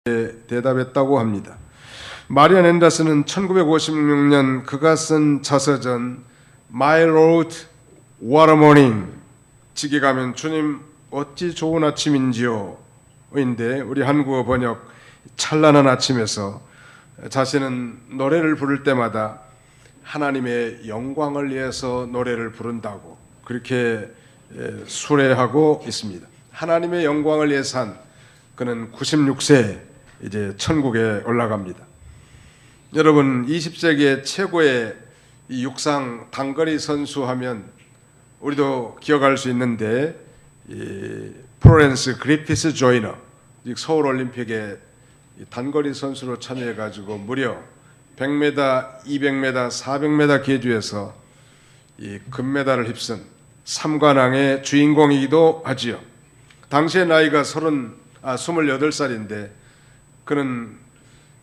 대답했다고 합니다. 마리안 앤더슨은 1956년 그가 쓴 자서전 My Lord, What a Morning, 직에 가면 주님 어찌 좋은 아침인지요 인데 우리 한국어 번역 찬란한 아침에서 자신은 노래를 부를 때마다 하나님의 영광을 위해서 노래를 부른다고 그렇게 수레하고 있습니다. 하나님의 영광을 위해서 한 그는 96세 이제 천국에 올라갑니다. 여러분 20세기의 최고의 이 육상 단거리 선수 하면 우리도 기억할 수 있는데 이 플로렌스 그리피스 조이너 서울 올림픽에 단거리 선수로 참여해 가지고 무려 100m, 200m, 400m 계주에서 이 금메달을 휩쓴 삼관왕의 주인공이기도 하지요. 당시의 나이가 28살인데 그는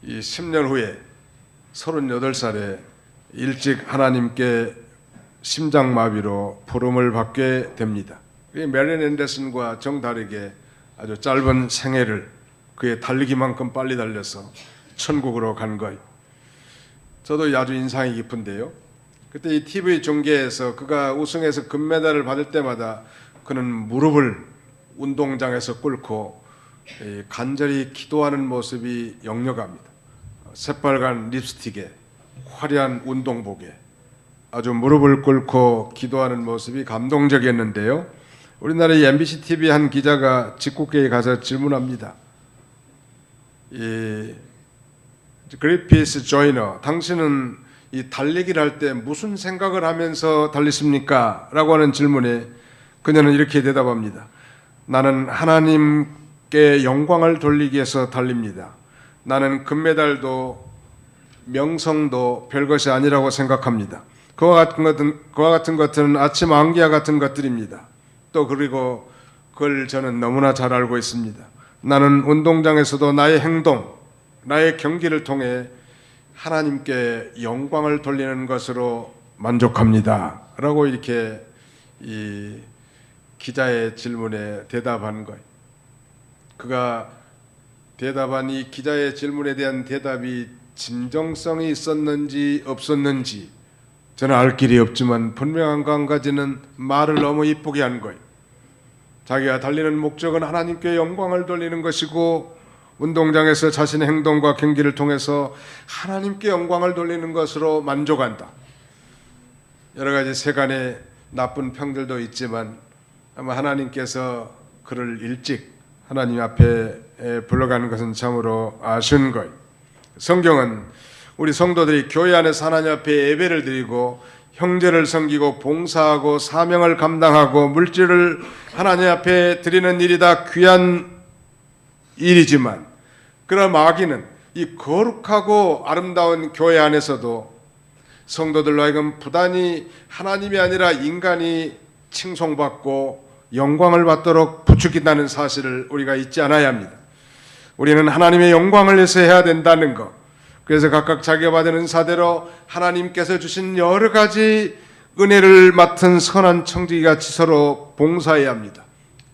이 10년 후에 38살에 일찍 하나님께 심장마비로 부름을 받게 됩니다. 메리언 앤더슨과 정다르게 아주 짧은 생애를 그의 달리기만큼 빨리 달려서 천국으로 간 거예요. 저도 아주 인상이 깊은데요. 그때 이 TV 중계에서 그가 우승해서 금메달을 받을 때마다 그는 무릎을 운동장에서 꿇고 간절히 기도하는 모습이 역력합니다. 새빨간 립스틱에 화려한 운동복에 아주 무릎을 꿇고 기도하는 모습이 감동적이었는데요. 우리나라의 MBC TV 한 기자가 직국회에 가서 질문합니다. 이 그리피스 조이너, 당신은 이 달리기를 할 때 무슨 생각을 하면서 달리십니까? 라고 하는 질문에 그녀는 이렇게 대답합니다. 나는 하나님께 영광을 돌리기 위해서 달립니다. 나는 금메달도 명성도 별것이 아니라고 생각합니다. 그와 같은 것들은 아침 안개와 같은 것들입니다. 또 그리고 그걸 저는 너무나 잘 알고 있습니다. 나는 운동장에서도 나의 행동, 나의 경기를 통해 하나님께 영광을 돌리는 것으로 만족합니다. 라고 이렇게 이 기자의 질문에 대답한 거예요. 그가 대답한 이 기자의 질문에 대한 대답이 진정성이 있었는지 없었는지 저는 알 길이 없지만 분명한 거 한 가지는 말을 너무 이쁘게 한 거예요. 자기가 달리는 목적은 하나님께 영광을 돌리는 것이고 운동장에서 자신의 행동과 경기를 통해서 하나님께 영광을 돌리는 것으로 만족한다. 여러 가지 세간의 나쁜 평들도 있지만 아마 하나님께서 그를 일찍 하나님 앞에 불러가는 것은 참으로 아쉬운 거예요. 성경은 우리 성도들이 교회 안에서 하나님 앞에 예배를 드리고 형제를 섬기고 봉사하고 사명을 감당하고 물질을 하나님 앞에 드리는 일이 다 귀한 일이지만 그러나 마귀는 이 거룩하고 아름다운 교회 안에서도 성도들로 하여금 부단히 하나님이 아니라 인간이 칭송받고 영광을 받도록 부추긴다는 사실을 우리가 잊지 않아야 합니다. 우리는 하나님의 영광을 위해서 해야 된다는 것. 그래서 각각 자기가 받은 은사대로 하나님께서 주신 여러 가지 은혜를 맡은 선한 청지기같이 서로 봉사해야 합니다.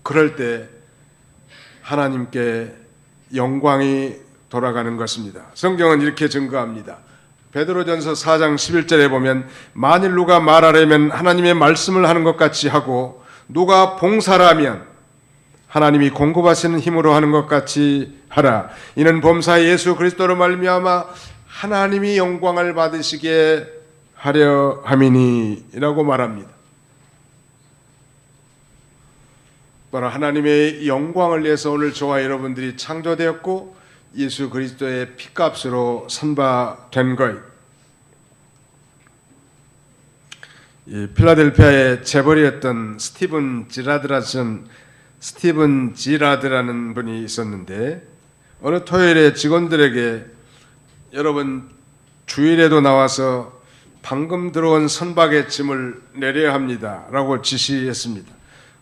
그럴 때 하나님께 영광이 돌아가는 것입니다. 성경은 이렇게 증거합니다. 베드로전서 4장 11절에 보면 만일 누가 말하려면 하나님의 말씀을 하는 것 같이 하고 누가 봉사를 하면 하나님이 공급하시는 힘으로 하는 것 같이 하라. 이는 범사 예수 그리스도로 말미암아 하나님이 영광을 받으시게 하려 함이니라고 말합니다. 바로 하나님의 영광을 위해서 오늘 저와 여러분들이 창조되었고 예수 그리스도의 피값으로 선바된 것. 이 필라델피아의 재벌이었던 스티븐 지라드라는 분이 있었는데 어느 토요일에 직원들에게 여러분 주일에도 나와서 방금 들어온 선박의 짐을 내려야 합니다 라고 지시했습니다.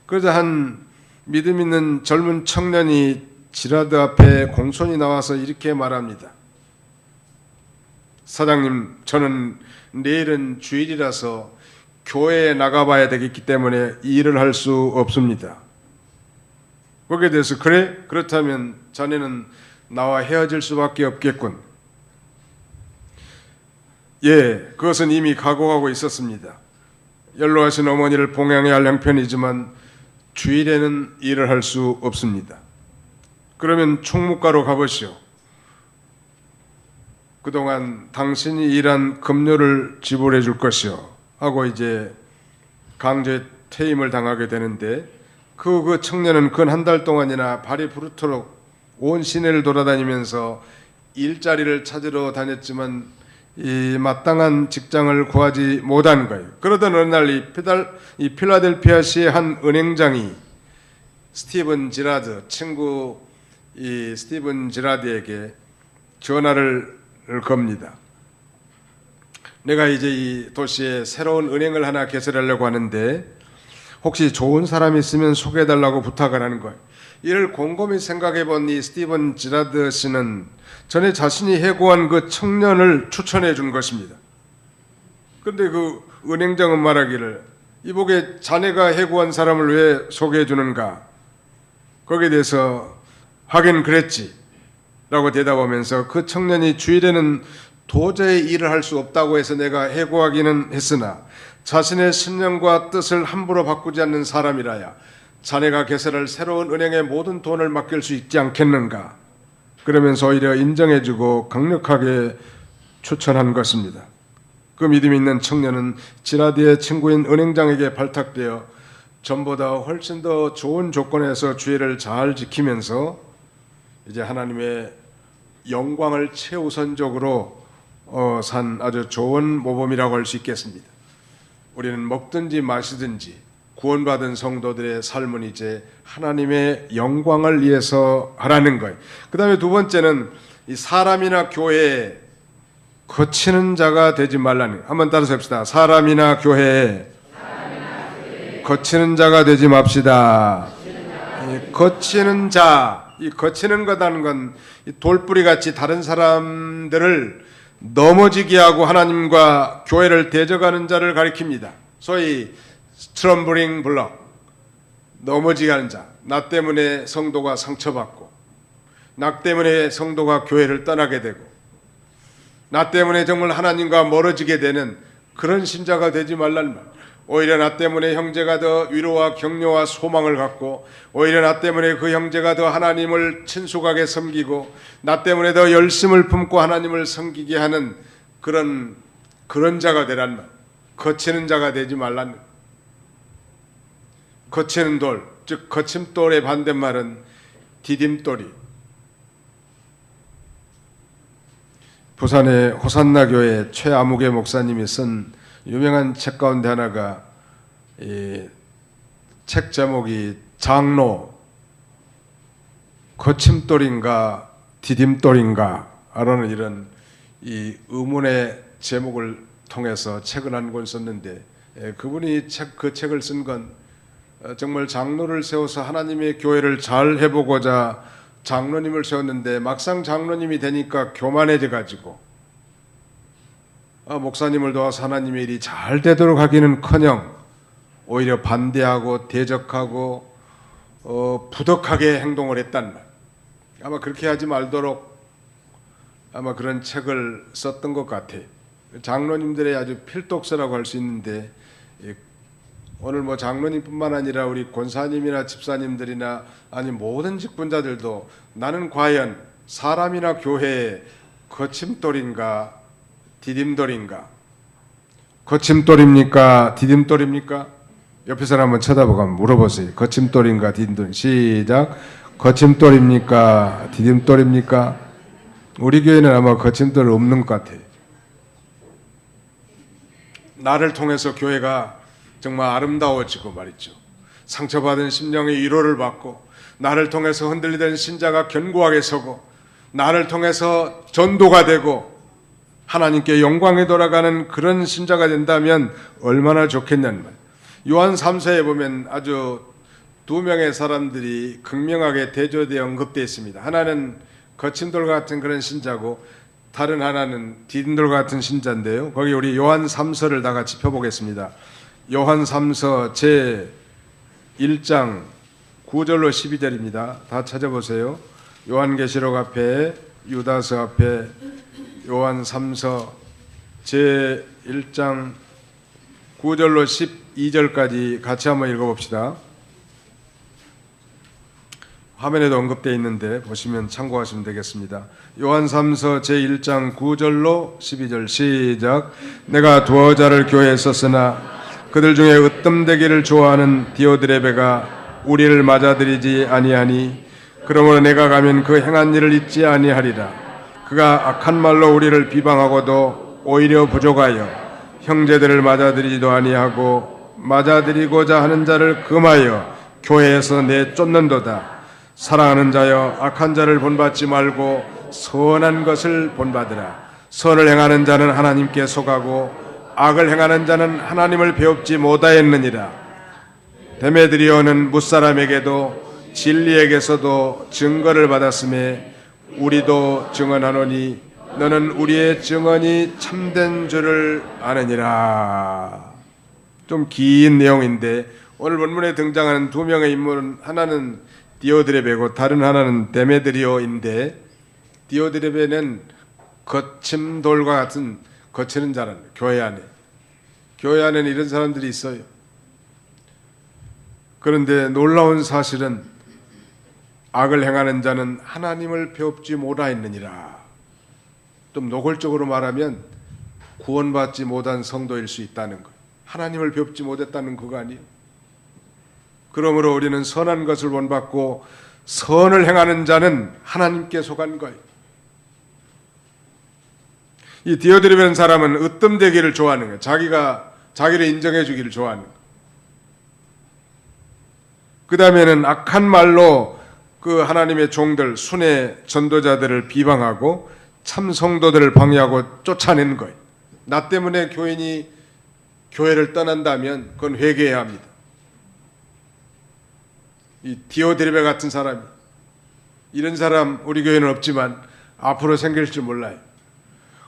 그러자 한 믿음 있는 젊은 청년이 지라드 앞에 공손히 나와서 이렇게 말합니다. 사장님, 저는 내일은 주일이라서 교회에 나가봐야 되겠기 때문에 이 일을 할 수 없습니다. 거기에 대해서 그래? 그렇다면 자네는 나와 헤어질 수밖에 없겠군. 예, 그것은 이미 각오하고 있었습니다. 연로하신 어머니를 봉양해야 할 형편이지만 주일에는 일을 할 수 없습니다. 그러면 총무과로 가보시오. 그동안 당신이 일한 급료를 지불해 줄 것이오 하고 이제 강제 퇴임을 당하게 되는데 그 청년은 근 한 달 동안이나 발이 부르도록 온 시내를 돌아다니면서 일자리를 찾으러 다녔지만 이 마땅한 직장을 구하지 못한 거예요. 그러던 어느 날 이 필라델피아시의 한 은행장이 스티븐 지라드 친구 이 스티븐 지라드에게 전화를 겁니다. 내가 이제 이 도시에 새로운 은행을 하나 개설하려고 하는데 혹시 좋은 사람이 있으면 소개해달라고 부탁을 하는 거예요. 이를 곰곰이 생각해본 이 스티븐 지라드 씨는 전에 자신이 해고한 그 청년을 추천해 준 것입니다. 그런데 그 은행장은 말하기를 이보게 자네가 해고한 사람을 왜 소개해 주는가? 거기에 대해서 하긴 그랬지 라고 대답하면서 그 청년이 주일에는 도저히 일을 할 수 없다고 해서 내가 해고하기는 했으나 자신의 신념과 뜻을 함부로 바꾸지 않는 사람이라야 자네가 개설할 새로운 은행에 모든 돈을 맡길 수 있지 않겠는가? 그러면서 오히려 인정해주고 강력하게 추천한 것입니다. 그 믿음 있는 청년은 지라드의 친구인 은행장에게 발탁되어 전보다 훨씬 더 좋은 조건에서 주의를 잘 지키면서 이제 하나님의 영광을 최우선적으로 산 아주 좋은 모범이라고 할 수 있겠습니다. 우리는 먹든지 마시든지 구원받은 성도들의 삶은 이제 하나님의 영광을 위해서 하라는 거예요. 그 다음에 두 번째는 이 사람이나 교회에 거치는 자가 되지 말라는 거예요. 한번 따라서 합시다. 사람이나 교회에 거치는 자가 되지 맙시다. 거치는 자, 이 거치는 거라는 건 돌뿌리 같이 다른 사람들을 넘어지게 하고 하나님과 교회를 대적하는 자를 가리킵니다. 소위 스트럼블링 블럭, 넘어지게 하는 자. 나 때문에 성도가 상처받고, 나 때문에 성도가 교회를 떠나게 되고, 나 때문에 정말 하나님과 멀어지게 되는 그런 신자가 되지 말란 말. 오히려 나 때문에 형제가 더 위로와 격려와 소망을 갖고, 오히려 나 때문에 그 형제가 더 하나님을 친숙하게 섬기고, 나 때문에 더 열심을 품고 하나님을 섬기게 하는 그런 자가 되란 말. 거치는 자가 되지 말란 말. 거치는 돌, 즉 거침돌의 반대말은 디딤돌이. 부산의 호산나 교회 최아무개 목사님이 쓴 유명한 책 가운데 하나가 이 책 제목이 장로 거침돌인가 디딤돌인가 라는 이런 이 의문의 제목을 통해서 책을 한 권 썼는데 그분이 그 책을 쓴 건 정말 장로를 세워서 하나님의 교회를 잘 해보고자 장로님을 세웠는데 막상 장로님이 되니까 교만해져 가지고 목사님을 도와서 하나님의 일이 잘 되도록 하기는커녕 오히려 반대하고 대적하고 부덕하게 행동을 했단 말. 아마 그렇게 하지 말도록 아마 그런 책을 썼던 것 같아요. 장로님들의 아주 필독서라고 할 수 있는데 오늘 뭐 장로님뿐만 아니라 우리 권사님이나 집사님들이나 아니 모든 직분자들도 나는 과연 사람이나 교회의 거침돌인가 디딤돌인가? 거침돌입니까? 디딤돌입니까? 옆에 사람 한번 쳐다보고 한번 물어보세요. 거침돌인가 디딤돌? 시작. 거침돌입니까? 디딤돌입니까? 우리 교회는 아마 거침돌 없는 것 같아요. 나를 통해서 교회가 정말 아름다워지고 말이죠. 상처받은 심령의 위로를 받고 나를 통해서 흔들리던 신자가 견고하게 서고 나를 통해서 전도가 되고 하나님께 영광에 돌아가는 그런 신자가 된다면 얼마나 좋겠냐는 말. 요한 3서에 보면 아주 두 명의 사람들이 극명하게 대조되어 언급되어 있습니다. 하나는 거침돌 같은 그런 신자고 다른 하나는 디딤돌 같은 신자인데요. 거기 우리 요한 3서를 다 같이 펴보겠습니다. 요한 3서 제 1장 9절로 12절입니다. 다 찾아보세요. 요한계시록 앞에, 유다서 앞에, 요한 3서 제1장 9절로 12절까지 같이 한번 읽어봅시다. 화면에도 언급되어 있는데 보시면 참고하시면 되겠습니다. 요한 3서 제1장 9절로 12절 시작. 내가 두어 자를 교회에 썼으나 그들 중에 으뜸되기를 좋아하는 디오드레베가 우리를 맞아들이지 아니하니 그러므로 내가 가면 그 행한 일을 잊지 아니하리라. 그가 악한 말로 우리를 비방하고도 오히려 부족하여 형제들을 맞아들이지도 아니하고 맞아들이고자 하는 자를 금하여 교회에서 내쫓는도다. 사랑하는 자여, 악한 자를 본받지 말고 선한 것을 본받으라. 선을 행하는 자는 하나님께 속하고 악을 행하는 자는 하나님을 배웁지 못하였느니라. 데메드리오는 뭇사람에게도 진리에게서도 증거를 받았음에 우리도 증언하노니 너는 우리의 증언이 참된 줄을 아느니라. 좀 긴 내용인데 오늘 본문에 등장하는 두 명의 인물은 하나는 디오드레베고 다른 하나는 데메드리오인데, 디오드레베는 거친 돌과 같은 거치는 자랍니다. 교회 안에는 이런 사람들이 있어요. 그런데 놀라운 사실은 악을 행하는 자는 하나님을 배웁지 못하였느니라. 좀 노골적으로 말하면 구원받지 못한 성도일 수 있다는 거예요. 하나님을 배웁지 못했다는 그거 아니에요. 그러므로 우리는 선한 것을 본받고 선을 행하는 자는 하나님께 속한 거예요. 이 디오드레베라는 사람은 으뜸되기를 좋아하는 거예요. 자기를 인정해 주기를 좋아하는 거예요. 그 다음에는 악한 말로 그 하나님의 종들, 순회 전도자들을 비방하고 참 성도들을 방해하고 쫓아내는 거예요. 나 때문에 교인이 교회를 떠난다면 그건 회개해야 합니다. 이 디오드레베 같은 사람, 이런 사람 우리 교회는 없지만 앞으로 생길 줄 몰라요.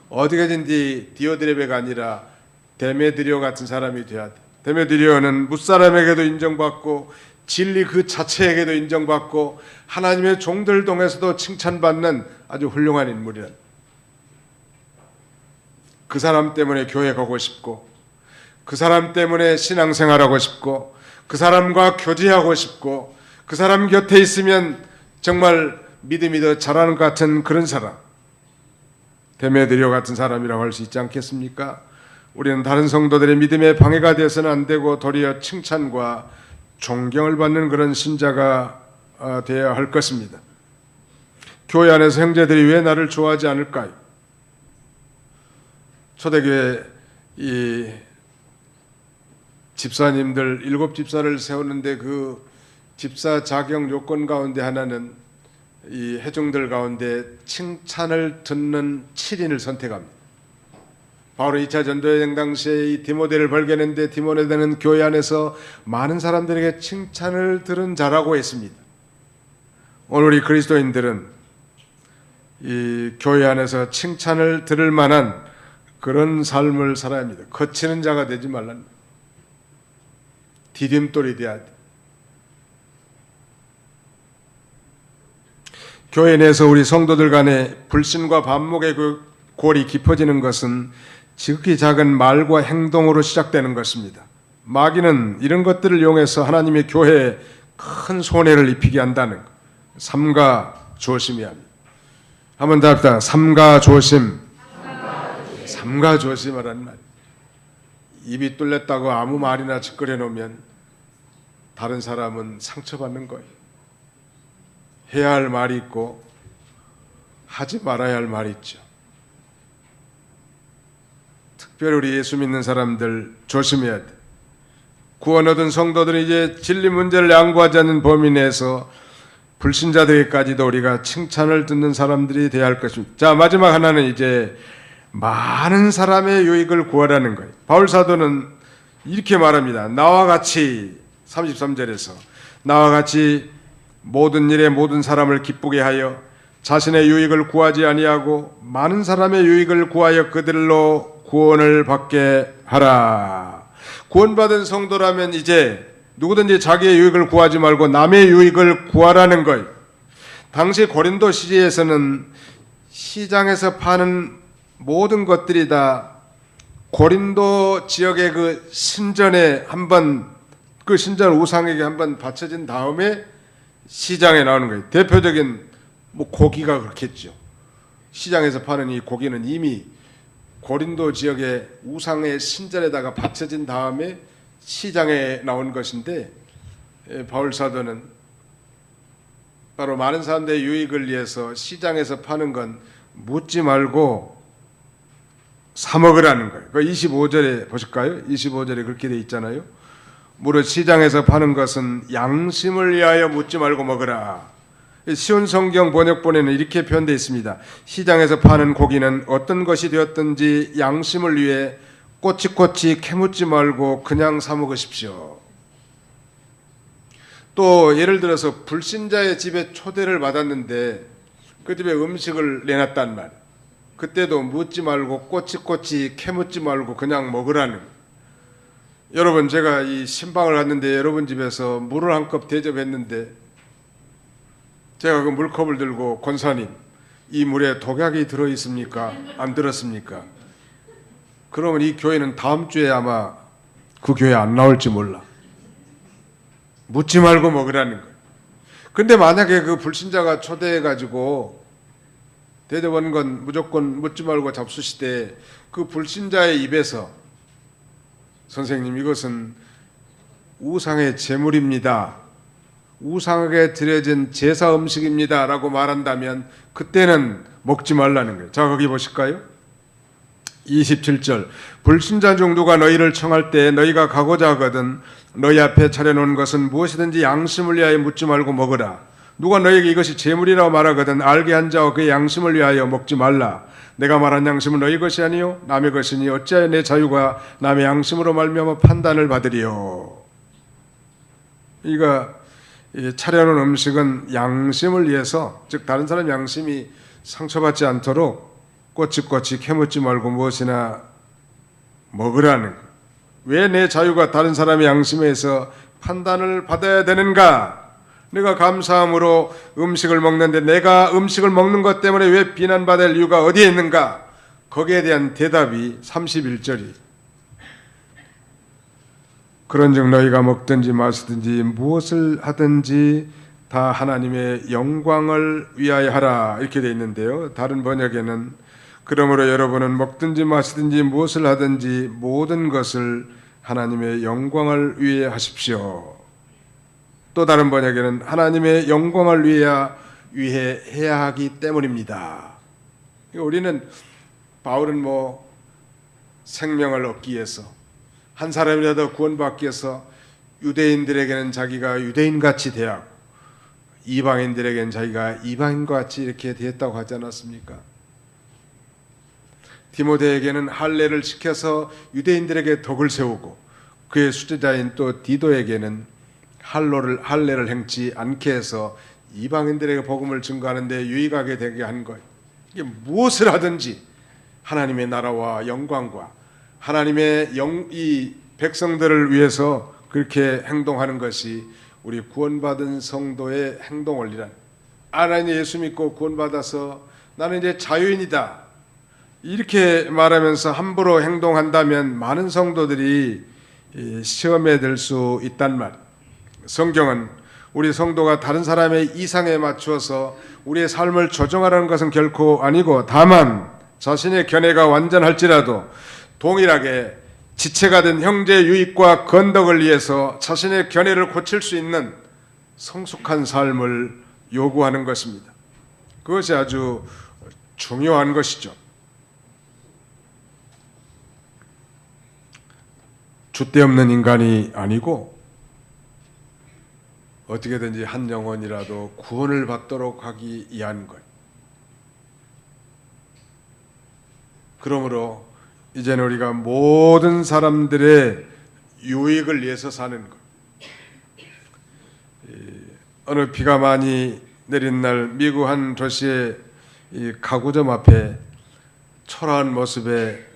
어디까지인지 디오드레베가 아니라 데메드리오 같은 사람이 돼야 돼. 데메드리오는 뭇사람에게도 인정받고 진리 그 자체에게도 인정받고 하나님의 종들 동에서도 칭찬받는 아주 훌륭한 인물이라. 그 사람 때문에 교회 가고 싶고, 그 사람 때문에 신앙생활하고 싶고, 그 사람과 교제하고 싶고, 그 사람 곁에 있으면 정말 믿음이 더 자라는 것 같은 그런 사람, 데메드리오 같은 사람이라고 할 수 있지 않겠습니까? 우리는 다른 성도들의 믿음에 방해가 되어서는 안 되고 도리어 칭찬과 존경을 받는 그런 신자가 되어야 할 것입니다. 교회 안에서 형제들이 왜 나를 좋아하지 않을까요? 초대교회 이 집사님들 7 집사를 세우는데 그 집사 자격 요건 가운데 하나는 이 회중들 가운데 칭찬을 듣는 7인을 선택합니다. 바로 2차 전도여행 당시에 이 디모데를 발견했는데 디모데는 교회 안에서 많은 사람들에게 칭찬을 들은 자라고 했습니다. 오늘 우리 그리스도인들은 이 교회 안에서 칭찬을 들을 만한 그런 삶을 살아야 합니다. 거치는 자가 되지 말란, 디딤돌이 돼야 돼. 교회 내에서 우리 성도들 간에 불신과 반목의 그 골이 깊어지는 것은 지극히 작은 말과 행동으로 시작되는 것입니다. 마귀는 이런 것들을 이용해서 하나님의 교회에 큰 손해를 입히게 한다는 것. 삼가 조심해야 합니다. 한번 더 합시다. 삼가 조심. 삼가 조심하라는 말. 입이 뚫렸다고 아무 말이나 짓거려 놓으면 다른 사람은 상처받는 거예요. 해야 할 말이 있고 하지 말아야 할 말이 있죠. 특별히 우리 예수 믿는 사람들 조심해야 돼. 구원 얻은 성도들은 이제 진리 문제를 양보하지 않는 범위 내에서 불신자들에게까지도 우리가 칭찬을 듣는 사람들이 되어야 할 것입니다. 자, 마지막 하나는 이제 많은 사람의 유익을 구하라는 거예요. 바울 사도는 이렇게 말합니다. 나와 같이 33절에서 나와 같이 모든 일에 모든 사람을 기쁘게 하여 자신의 유익을 구하지 아니하고 많은 사람의 유익을 구하여 그들로 구원을 받게 하라. 구원받은 성도라면 이제 누구든지 자기의 유익을 구하지 말고 남의 유익을 구하라는 거예요. 당시 고린도 시리에서는 시장에서 파는 모든 것들이 다 고린도 지역의 그 신전에 한번, 그 신전 우상에게 한번 바쳐진 다음에 시장에 나오는 거예요. 대표적인 뭐 고기가 그렇겠죠. 시장에서 파는 이 고기는 이미 고린도 지역의 우상의 신전에다가 바쳐진 다음에 시장에 나온 것인데, 바울 사도는 바로 많은 사람들의 유익을 위해서 시장에서 파는 건 묻지 말고 사 먹으라는 거예요. 그 25절에 보실까요? 25절에 그렇게 돼 있잖아요. 무릇 시장에서 파는 것은 양심을 위하여 묻지 말고 먹으라. 쉬운 성경 번역본에는 이렇게 표현되어 있습니다. 시장에서 파는 고기는 어떤 것이 되었든지 양심을 위해 꼬치꼬치 캐묻지 말고 그냥 사 먹으십시오. 또 예를 들어서 불신자의 집에 초대를 받았는데 그 집에 음식을 내놨단 말. 그때도 묻지 말고 꼬치꼬치 캐묻지 말고 그냥 먹으라는. 여러분, 제가 이 신방을 갔는데 여러분 집에서 물을 한 컵 대접했는데 제가 그 물컵을 들고 권사님, 이 물에 독약이 들어있습니까? 안 들었습니까? 그러면 이 교회는 다음 주에 아마 그 교회 안 나올지 몰라. 묻지 말고 먹으라는 거예요. 근데 만약에 그 불신자가 초대해가지고 대접한 건 무조건 묻지 말고 잡수시되 그 불신자의 입에서 선생님, 이것은 우상의 제물입니다, 우상에게 드려진 제사 음식입니다 라고 말한다면 그때는 먹지 말라는 거예요. 자, 거기 보실까요? 27절. 불신자 중 누가 너희를 청할 때 너희가 가고자 하거든 너희 앞에 차려놓은 것은 무엇이든지 양심을 위하여 묻지 말고 먹으라. 누가 너희에게 이것이 제물이라고 말하거든 알게 한 자와 그의 양심을 위하여 먹지 말라. 내가 말한 양심은 너희 것이 아니요 남의 것이니 어찌하여 내 자유가 남의 양심으로 말미암아 판단을 받으리요. 이가 차려놓은 음식은 양심을 위해서, 즉 다른 사람 양심이 상처받지 않도록 꼬치꼬치 캐묻지 말고 무엇이나 먹으라는 것. 왜 내 자유가 다른 사람의 양심에서 판단을 받아야 되는가? 내가 감사함으로 음식을 먹는데 내가 음식을 먹는 것 때문에 왜 비난받을 이유가 어디에 있는가? 거기에 대한 대답이 31절이 그런즉 너희가 먹든지 마시든지 무엇을 하든지 다 하나님의 영광을 위하여 하라 이렇게 되어 있는데요. 다른 번역에는 그러므로 여러분은 먹든지 마시든지 무엇을 하든지 모든 것을 하나님의 영광을 위해 하십시오. 또 다른 번역에는 하나님의 영광을 위해 해야 하기 때문입니다. 우리는 바울은 뭐 생명을 얻기 위해서, 한 사람이라도 구원받기 위해서 유대인들에게는 자기가 유대인같이 대하고 이방인들에게는 자기가 이방인과 같이 이렇게 대했다고 하지 않았습니까? 디모데에게는 할례를 시켜서 유대인들에게 덕을 세우고 그의 수제자인 또 디도에게는 할례를 행치 않게 해서 이방인들에게 복음을 증거하는 데 유익하게 되게 한 것. 이게 무엇을 하든지 하나님의 나라와 영광과 하나님의 이 백성들을 위해서 그렇게 행동하는 것이 우리 구원받은 성도의 행동 원리란. 나는 예수 믿고 구원받아서 나는 이제 자유인이다 이렇게 말하면서 함부로 행동한다면 많은 성도들이 시험에 들 수 있단 말. 성경은 우리 성도가 다른 사람의 이상에 맞추어서 우리의 삶을 조정하라는 것은 결코 아니고, 다만 자신의 견해가 완전할지라도 동일하게 지체가 된 형제의 유익과 건덕을 위해서 자신의 견해를 고칠 수 있는 성숙한 삶을 요구하는 것입니다. 그것이 아주 중요한 것이죠. 줏대 없는 인간이 아니고 어떻게든지 한 영혼이라도 구원을 받도록 하기 위한 것. 그러므로 이제는 우리가 모든 사람들의 유익을 위해서 사는 것. 어느 비가 많이 내린 날 미국 한 도시의 이 가구점 앞에 초라한 모습에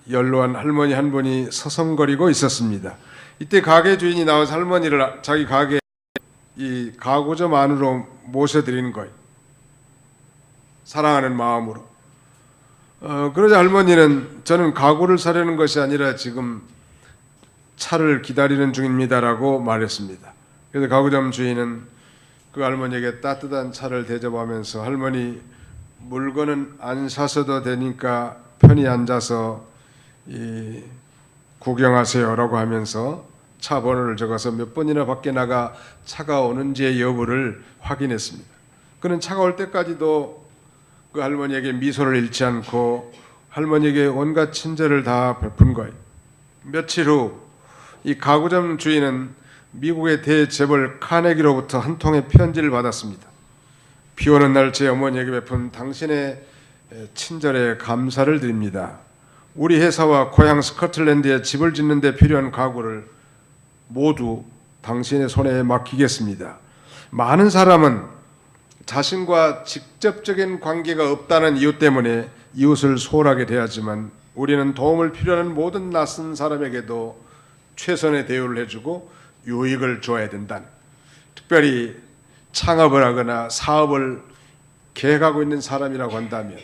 연로한 할머니 한 분이 서성거리고 있었습니다. 이때 가게 주인이 나와서 할머니를 자기 가게에 이 가구점 안으로 모셔드리는 거예요. 사랑하는 마음으로. 그러자 할머니는 저는 가구를 사려는 것이 아니라 지금 차를 기다리는 중입니다라고 말했습니다. 그래서 가구점 주인은 그 할머니에게 따뜻한 차를 대접하면서 할머니 물건은 안 사셔도 되니까 편히 앉아서 구경하세요라고 하면서 차 번호를 적어서 몇 번이나 밖에 나가 차가 오는지의 여부를 확인했습니다. 그는 차가 올 때까지도 그 할머니에게 미소를 잃지 않고 할머니에게 온갖 친절을 다 베푼 거예요. 며칠 후 이 가구점 주인은 미국의 대재벌 카네기로부터 한 통의 편지를 받았습니다. 비 오는 날 제 어머니에게 베푼 당신의 친절에 감사를 드립니다. 우리 회사와 고향 스코틀랜드에 집을 짓는 데 필요한 가구를 모두 당신의 손에 맡기겠습니다. 많은 사람은 자신과 직접적인 관계가 없다는 이유 때문에 이웃을 소홀하게 대하지만 우리는 도움을 필요하는 모든 낯선 사람에게도 최선의 대우를 해주고 유익을 줘야 된다. 특별히 창업을 하거나 사업을 계획하고 있는 사람이라고 한다면,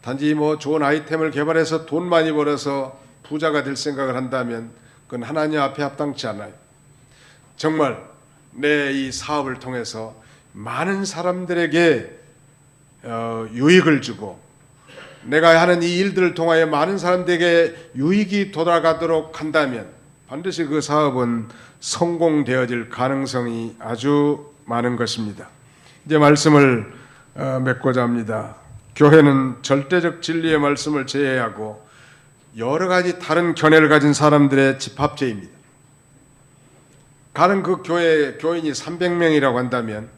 단지 뭐 좋은 아이템을 개발해서 돈 많이 벌어서 부자가 될 생각을 한다면 그건 하나님 앞에 합당치 않아요. 정말 내 이 사업을 통해서 많은 사람들에게 유익을 주고 내가 하는 이 일들을 통하여 많은 사람들에게 유익이 돌아가도록 한다면 반드시 그 사업은 성공되어질 가능성이 아주 많은 것입니다. 이제 말씀을 맺고자 합니다. 교회는 절대적 진리의 말씀을 제외하고 여러 가지 다른 견해를 가진 사람들의 집합체입니다. 가는 그 교회 교인이 300명이라고 한다면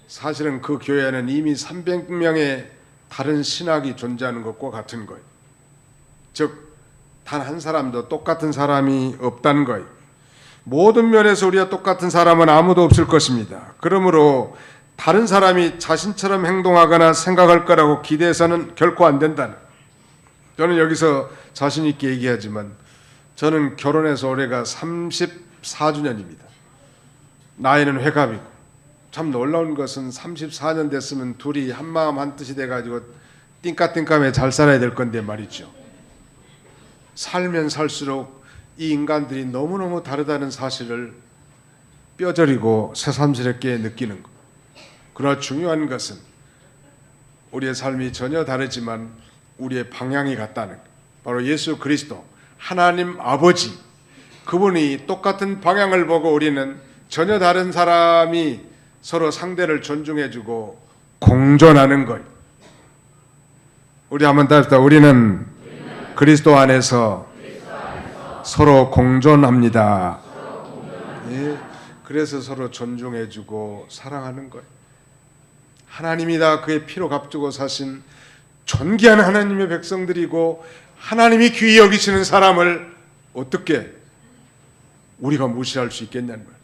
사실은 그 교회에는 이미 300명의 다른 신학이 존재하는 것과 같은 거예요. 즉 단 한 사람도 똑같은 사람이 없다는 거예요. 모든 면에서 우리가 똑같은 사람은 아무도 없을 것입니다. 그러므로 다른 사람이 자신처럼 행동하거나 생각할 거라고 기대해서는 결코 안 된다는. 저는 여기서 자신 있게 얘기하지만 저는 결혼해서 올해가 34주년입니다. 나이는 회갑이고 참 놀라운 것은 34년 됐으면 둘이 한마음 한뜻이 돼가지고 띵까띵까매 잘 살아야 될 건데 말이죠. 살면 살수록 이 인간들이 너무너무 다르다는 사실을 뼈저리고 새삼스럽게 느끼는 것. 그러나 중요한 것은 우리의 삶이 전혀 다르지만 우리의 방향이 같다는 것. 바로 예수 그리스도 하나님 아버지, 그분이 똑같은 방향을 보고 우리는 전혀 다른 사람이 서로 상대를 존중해주고 공존하는 것. 우리 한번 다 합시다. 우리는 그리스도 안에서 서로 공존합니다. 예, 그래서 서로 존중해주고 사랑하는 거예요. 하나님이 다 그의 피로 값주고 사신 존귀한 하나님의 백성들이고 하나님이 귀히 여기시는 사람을 어떻게 우리가 무시할 수 있겠냐는 거예요.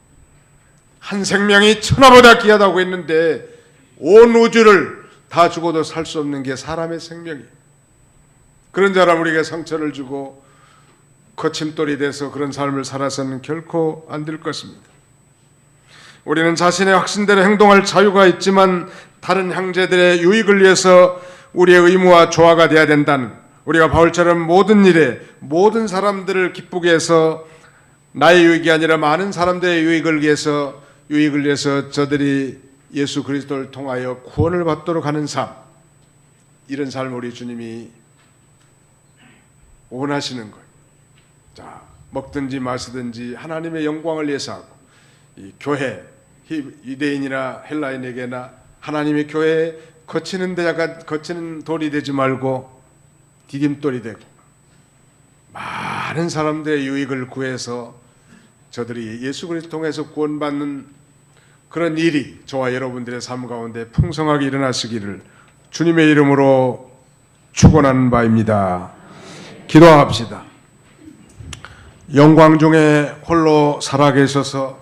한 생명이 천하보다 귀하다고 했는데 온 우주를 다 죽어도 살 수 없는 게 사람의 생명이에요. 그런 사람 우리에게 상처를 주고 거침돌이 돼서 그런 삶을 살아서는 결코 안 될 것입니다. 우리는 자신의 확신대로 행동할 자유가 있지만 다른 형제들의 유익을 위해서 우리의 의무와 조화가 되어야 된다는, 우리가 바울처럼 모든 일에 모든 사람들을 기쁘게 해서 나의 유익이 아니라 많은 사람들의 유익을 위해서 저들이 예수 그리스도를 통하여 구원을 받도록 하는 삶, 이런 삶을 우리 주님이 원하시는 거예요. 자, 먹든지 마시든지 하나님의 영광을 위해서 하고, 이 교회, 유대인이나 헬라인에게나 하나님의 교회에 거치는 돌이 되지 말고 디딤돌이 되고 많은 사람들의 유익을 구해서 저들이 예수 그리스도 통해서 구원받는 그런 일이 저와 여러분들의 삶 가운데 풍성하게 일어나시기를 주님의 이름으로 축원하는 바입니다. 기도합시다. 영광 중에 홀로 살아계셔서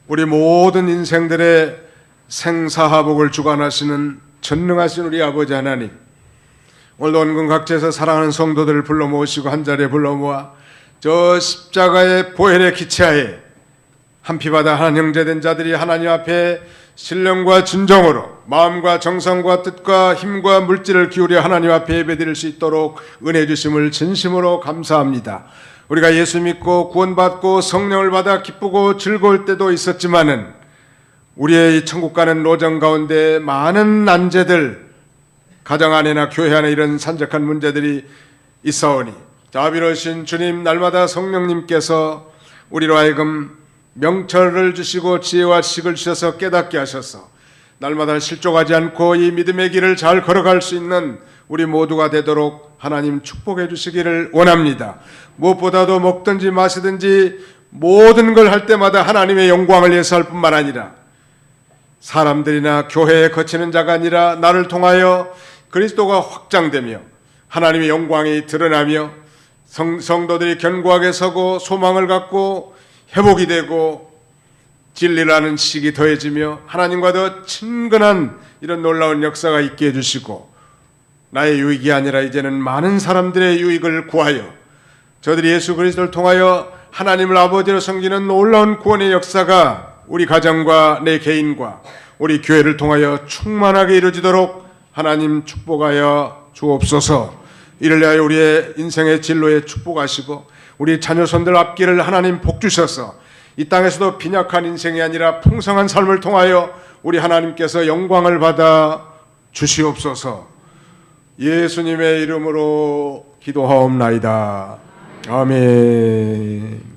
우리 모든 인생들의 생사화복을 주관하시는 전능하신 우리 아버지 하나님, 오늘도 온근 각지에서 사랑하는 성도들을 불러 모으시고 한자리에 불러 모아 저 십자가의 보혈의 기체하에 한 피바다 한 형제된 자들이 하나님 앞에 신령과 진정으로 마음과 정성과 뜻과 힘과 물질을 기울여 하나님 앞에 예배드릴 수 있도록 은혜 주심을 진심으로 감사합니다. 우리가 예수 믿고 구원받고 성령을 받아 기쁘고 즐거울 때도 있었지만은 우리의 천국 가는 로정 가운데 많은 난제들, 가정 안에나 교회 안에 이런 산적한 문제들이 있사오니 자비로우신 주님, 날마다 성령님께서 우리로 하여금 명철을 주시고 지혜와 지식을 주셔서 깨닫게 하셔서 날마다 실족하지 않고 이 믿음의 길을 잘 걸어갈 수 있는 우리 모두가 되도록 하나님 축복해 주시기를 원합니다. 무엇보다도 먹든지 마시든지 모든 걸 할 때마다 하나님의 영광을 위해서 할 뿐만 아니라 사람들이나 교회에 거치는 자가 아니라 나를 통하여 그리스도가 확장되며 하나님의 영광이 드러나며 성도들이 견고하게 서고 소망을 갖고 회복이 되고 진리라는 지식이 더해지며 하나님과 더 친근한 이런 놀라운 역사가 있게 해주시고 나의 유익이 아니라 이제는 많은 사람들의 유익을 구하여 저들이 예수 그리스도를 통하여 하나님을 아버지로 섬기는 놀라운 구원의 역사가 우리 가정과 내 개인과 우리 교회를 통하여 충만하게 이루어지도록 하나님 축복하여 주옵소서. 이를 위하여 우리의 인생의 진로에 축복하시고 우리 자녀손들 앞길을 하나님 복주셔서 이 땅에서도 빈약한 인생이 아니라 풍성한 삶을 통하여 우리 하나님께서 영광을 받아 주시옵소서. 예수님의 이름으로 기도하옵나이다. 아멘.